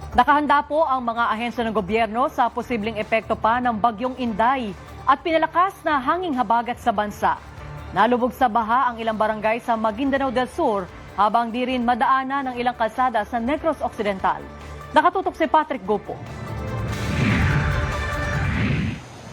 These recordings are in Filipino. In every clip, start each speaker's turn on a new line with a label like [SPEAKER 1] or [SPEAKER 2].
[SPEAKER 1] Nakahanda po ang mga ahensya ng gobyerno sa posibleng epekto pa ng bagyong Inday at pinalakas na hanging habagat sa bansa. Nalubog sa baha ang ilang barangay sa Maguindanao del Sur habang di rin madaanan ng ilang kalsada sa Negros Occidental. Nakatutok si Patrick Gopo.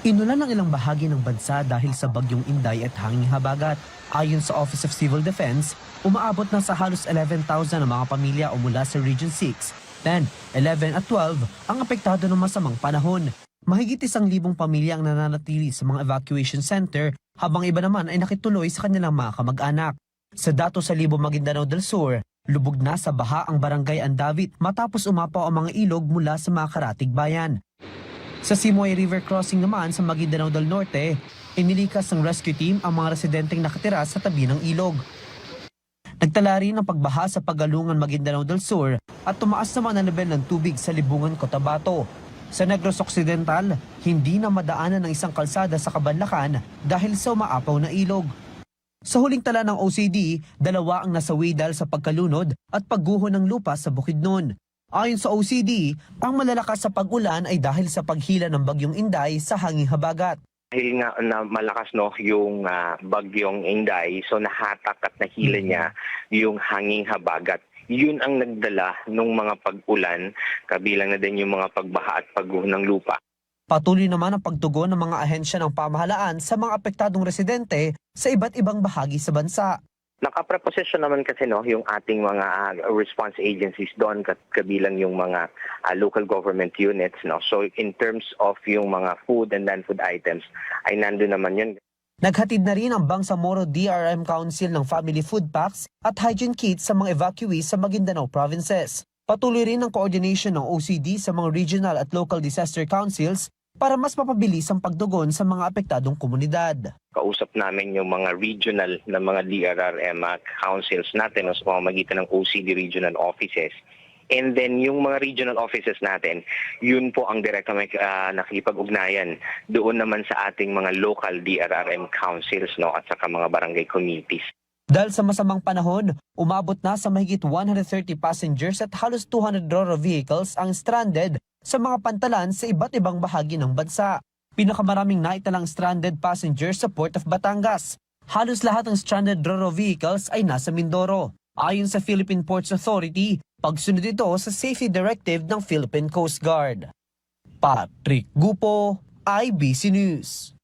[SPEAKER 2] Inulan ang ilang bahagi ng bansa dahil sa bagyong Inday at hanging habagat. Ayon sa Office of Civil Defense, umaabot na sa halos 11,000 ang mga pamilya o mula sa Region 6, 10, 11 at 12 ang apektado ng masamang panahon. Mahigit 1,000 pamilya ang nananatili sa mga evacuation center habang iba naman ay nakituloy sa kanilang mga kamag-anak. Sa datos sa Libo Maguindanao del Sur, lubog na sa baha ang barangay Andavit matapos umapaw ang mga ilog mula sa mga karatig bayan. Sa Simoy River Crossing naman sa Maguindanao del Norte, inilikas ng rescue team ang mga residenteng nakatira sa tabi ng ilog. Nagtala rin ang pagbaha sa Pagalungan Maguindanao del Sur at tumaas naman ang level ng tubig sa Libungan Cotabato. Sa Negros Occidental, hindi na madaanan ng isang kalsada sa Cabanlacan dahil sa umaapaw na ilog. Sa huling tala ng OCD, 2 ang nasawi dahil sa pagkalunod at pagguho ng lupa sa Bukidnon. Ayon sa OCD, ang malalakas sa pag-ulan ay dahil sa paghila ng bagyong Inday sa hanging habagat.
[SPEAKER 3] Dahil nga na malakas yung bagyong Inday, so nahatak at nahila niya yung hanging habagat. Yun ang nagdala ng mga pag-ulan, kabilang na din yung mga pagbaha at pagguho ng lupa.
[SPEAKER 2] Patuloy naman ang pagtugon ng mga ahensya ng pamahalaan sa mga apektadong residente sa iba't ibang bahagi sa bansa.
[SPEAKER 3] Nakapreposisyon naman kasi yung ating mga response agencies doon, kabilang yung mga local government units. So in terms of yung mga food and non-food items, ay nandun naman yun.
[SPEAKER 2] Naghatid na rin ang Bangsamoro DRM Council ng family food packs at hygiene kits sa mga evacuees sa Maguindanao provinces. Patuloy rin ang coordination ng OCD sa mga regional at local disaster councils para mas mapabilis ang pagtugon sa mga apektadong komunidad.
[SPEAKER 3] Kausap namin yung mga regional na mga DRRM councils natin sa pamamagitan ng OCD regional offices. And then yung mga regional offices natin, yun po ang direkta may nakikipag-ugnayan doon naman sa ating mga local DRRM councils at saka mga barangay committees.
[SPEAKER 2] Dahil sa masamang panahon, umabot na sa mahigit 130 passengers at halos 200 RoRo vehicles ang stranded sa mga pantalan sa iba't ibang bahagi ng bansa. Pinakamaraming naitalang stranded passengers sa Port of Batangas. Halos lahat ng stranded RoRo vehicles ay nasa Mindoro. Ayon sa Philippine Ports Authority, pagsunod ito sa safety directive ng Philippine Coast Guard. Patrick Gupo, IBC News.